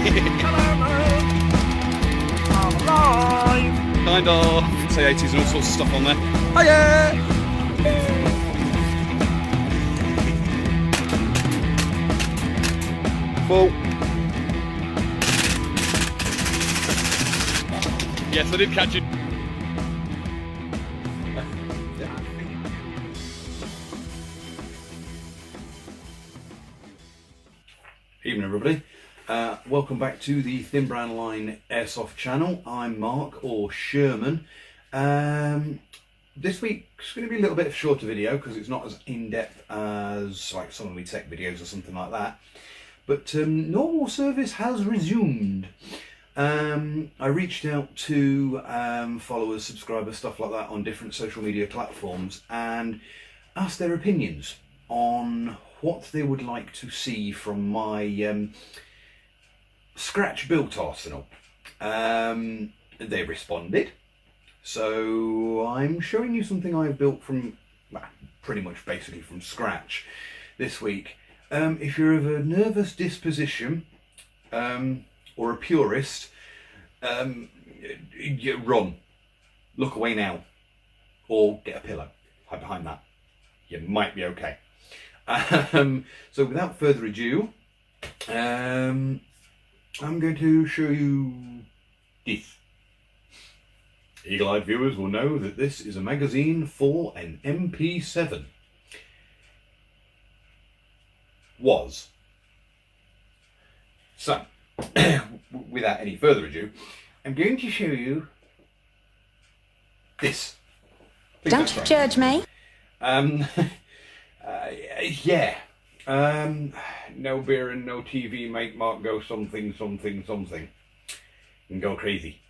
I'm alive. Kind of. Say 80s and all sorts of stuff on there. Oh yeah! Full. Yes, I did catch it. Evening everybody, welcome back to the Thin Brown Line Airsoft channel. I'm Mark, or Sherman. This week's going to be a little bit of a shorter video because it's not as in-depth as like some of my tech videos or something like that. But normal service has resumed. I reached out to followers, subscribers, stuff like that on different social media platforms and asked their opinions on what they would like to see from my scratch built arsenal. They responded, so I'm showing you something I've built from, well, pretty much basically from scratch this week. If you're of a nervous disposition or a purist, run, look away now, or get a pillow, hide behind that. You might be okay. So without further ado, I'm going to show you this. Eagle-eyed viewers will know that this is a magazine for an MP7. Was. So, without any further ado, I'm going to show you this. Don't you judge me. Yeah. No beer and no TV make Mark go something, something, something. And go crazy.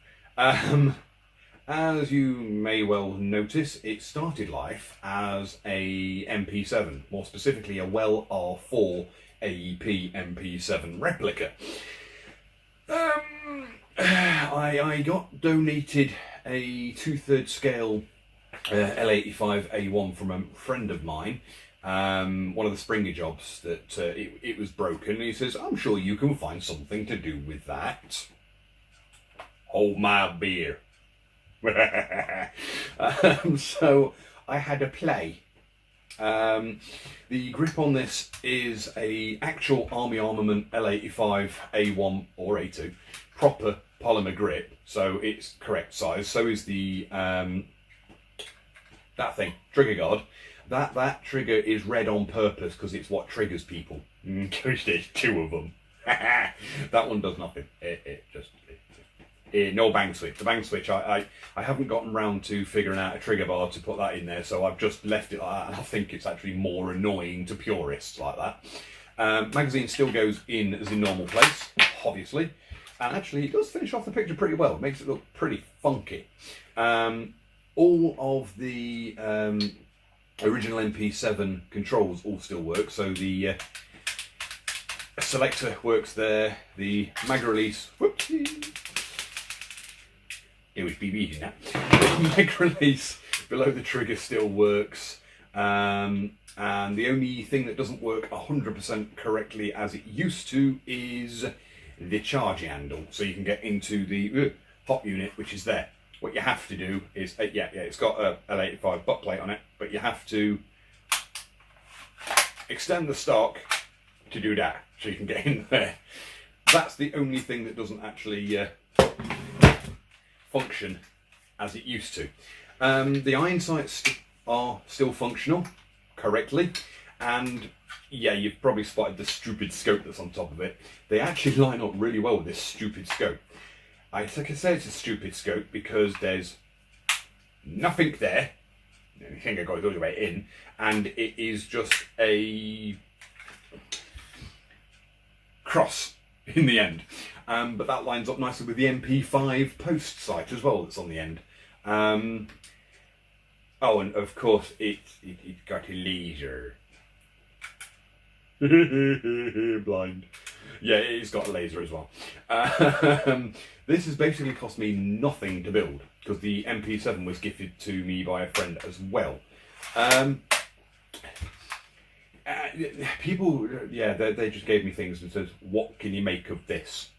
As you may well notice, it started life as a MP7, more specifically a Well R4 AEP MP7 replica. I got donated a 2/3 scale L85A1 from a friend of mine. One of the Springer jobs that it was broken, and he says, I'm sure you can find something to do with that. Hold my beer. So I had a play. The grip on this is a actual Army Armament L85A1 or A2 proper polymer grip, so it's correct size. So is the that thing, trigger guard. That trigger is red on purpose because it's what triggers people. Because there's two of them. That one does nothing. No bang switch. The bang switch, I haven't gotten round to figuring out a trigger bar to put that in there, so I've just left it like that, and I think it's actually more annoying to purists like that. Magazine still goes in as in normal place, obviously, and actually it does finish off the picture pretty well. It makes it look pretty funky. All of the original MP7 controls all still work, so the selector works there, the mag release, whoopsie, it was BB in that. The mag release below the trigger still works, and the only thing that doesn't work 100% correctly as it used to is the charging handle, so you can get into the hot unit, which is there. What you have to do is, it's got a L85 butt plate on it, but you have to extend the stock to do that, so you can get in there. That's the only thing that doesn't actually function as it used to. The iron sights are still functional correctly, and yeah, you've probably spotted the stupid scope that's on top of it. They actually line up really well with this stupid scope. I can say it's a stupid scope because there's nothing there. The finger goes all the way in, and it is just a cross in the end. But that lines up nicely with the MP5 post sight as well that's on the end. Oh, and of course it's got a laser. Blind. Yeah, it's got a laser as well. This has basically cost me nothing to build because the MP7 was gifted to me by a friend as well. People, yeah, they just gave me things and said, what can you make of this?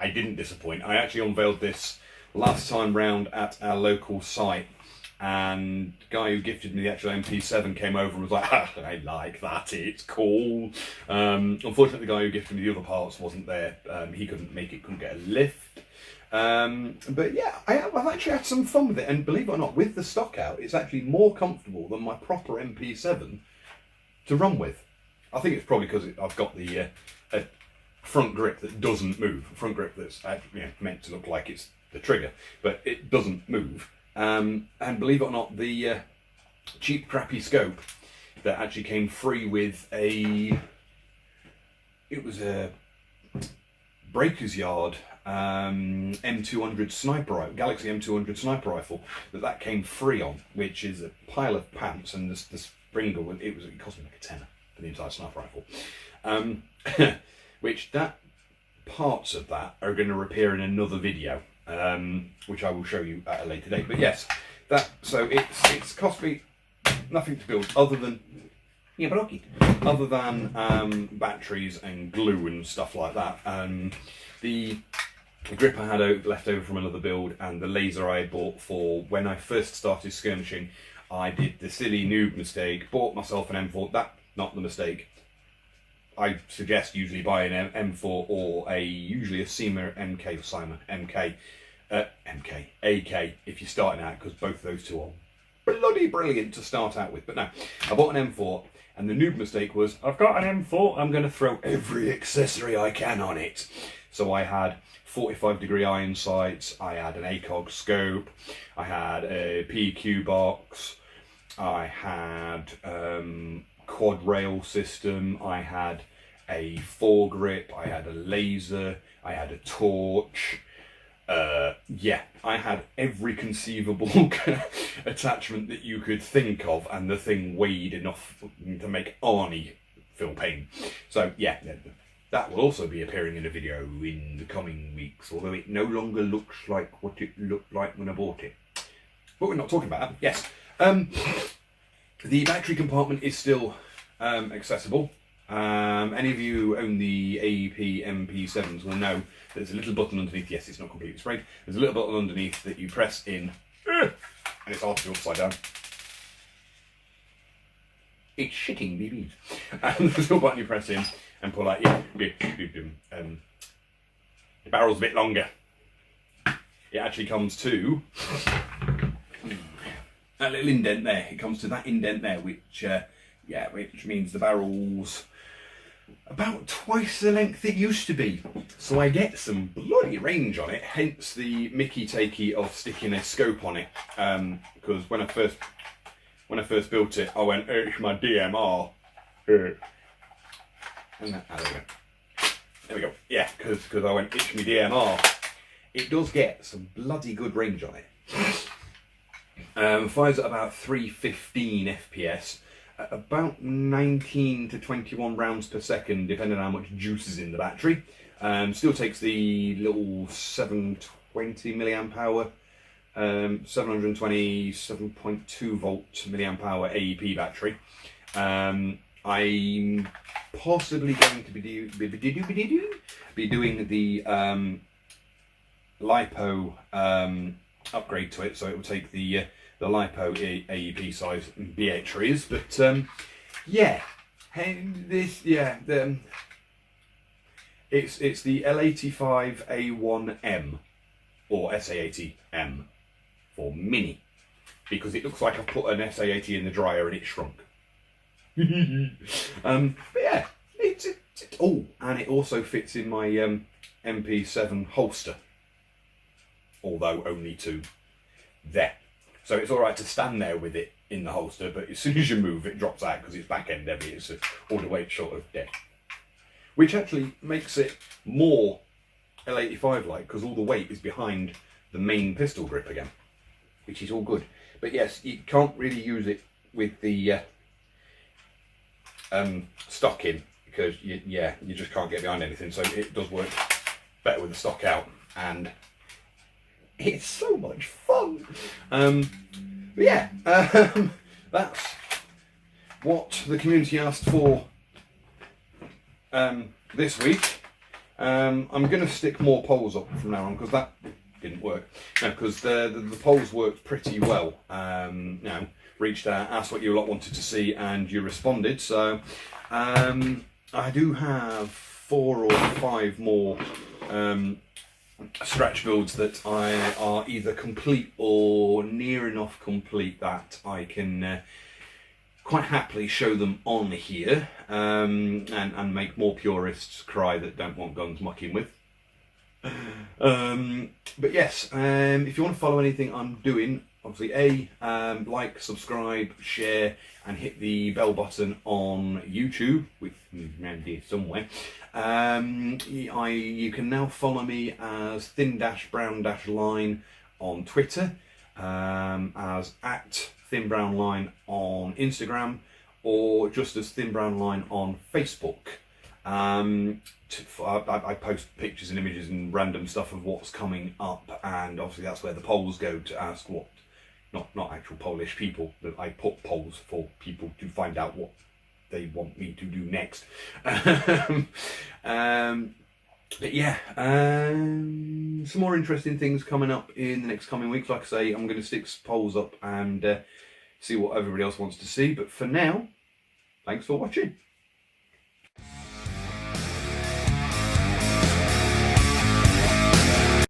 I didn't disappoint. I actually unveiled this last time round at our local site, and the guy who gifted me the actual MP7 came over and was like, I like that, it's cool. Unfortunately, the guy who gifted me the other parts wasn't there. He couldn't make it, couldn't get a lift. But yeah, I've actually had some fun with it, and believe it or not, with the stock out, it's actually more comfortable than my proper MP7 to run with. I think it's probably because I've got the a front grip that doesn't move, a front grip that's meant to look like it's the trigger, but it doesn't move. And believe it or not, the cheap crappy scope that actually came free with it was a Breaker's Yard M200 sniper rifle, Galaxy M200 sniper rifle that came free on, which is a pile of pants, and the Springer, it cost me like a tenner for the entire sniper rifle. Which parts of that are going to appear in another video, which I will show you at a later date. But yes, so it's cost me nothing to build other than batteries and glue and stuff like that. The grip I had left over from another build, and the laser I bought for when I first started skirmishing. I did the silly noob mistake, bought myself an M4. That's not the mistake. I suggest usually buying an M4 or usually a SEMA MK or SEMA MK, AK if you're starting out, because both of those two are bloody brilliant to start out with. But no, I bought an M4, and the noob mistake was, I've got an M4, I'm going to throw every accessory I can on it. So I had 45-degree iron sights, I had an ACOG scope, I had a PQ box, I had quad rail system, I had a foregrip, I had a laser, I had a torch. Yeah, I had every conceivable attachment that you could think of, and the thing weighed enough to make Arnie feel pain. So yeah, that will also be appearing in a video in the coming weeks, although it no longer looks like what it looked like when I bought it. But we're not talking about that. Yes. The battery compartment is still accessible. Any of you who own the AEP MP7s will know there's a little button underneath. Yes, it's not completely sprayed. There's a little button underneath that you press in, and it's hard to do upside down. It's shitting BBs. And there's a little button you press in and pull out. Yeah, the barrel's a bit longer. It actually comes to that little indent there. It comes to that indent there, which means the barrel's about twice the length it used to be. So I get some bloody range on it, hence the Mickey takey of sticking a scope on it. Because when I first built it, I went, it's my DMR. And there we go. There we go. Yeah, because I went, it's my DMR. It does get some bloody good range on it. Fires at about 315 FPS. About 19 to 21 rounds per second, depending on how much juice is in the battery. Still takes the little 720 milliamp hour, 727.2 volt milliamp hour AEP battery. I'm possibly going to be doing the LiPo upgrade to it, so it will take the LiPo AEP size batteries, but yeah, it's the L85A1m or SA80M for mini, because it looks like I've put an SA80 in the dryer and it shrunk. But yeah, and it also fits in my MP7 holster, although only to there. So it's all right to stand there with it in the holster, but as soon as you move, it drops out because it's back end heavy. It's all the weight short of dead, which actually makes it more L85-like, because all the weight is behind the main pistol grip again, which is all good. But yes, you can't really use it with the stock in, because you just can't get behind anything. So it does work better with the stock out, and it's so much fun. But yeah, that's what the community asked for this week. I'm going to stick more polls up from now on because that didn't work. No, because the polls worked pretty well. You know, reached out, asked what you lot wanted to see, and you responded. So I do have 4 or 5 more stretch builds that are either complete or near enough complete that I can quite happily show them on here and make more purists cry that don't want guns mucking with. But yes, if you want to follow anything I'm doing, obviously like, subscribe, share, and hit the bell button on YouTube, which is around here somewhere. You can now follow me as thin-brown-line on Twitter, as @thinbrownline on Instagram, or just as thinbrownline on Facebook. I post pictures and images and random stuff of what's coming up, and obviously that's where the polls go to ask what, not actual Polish people, but I put polls for people to find out what they want me to do next. But yeah, some more interesting things coming up in the next coming weeks. Like I say, I'm going to stick polls up and see what everybody else wants to see. But for now, thanks for watching.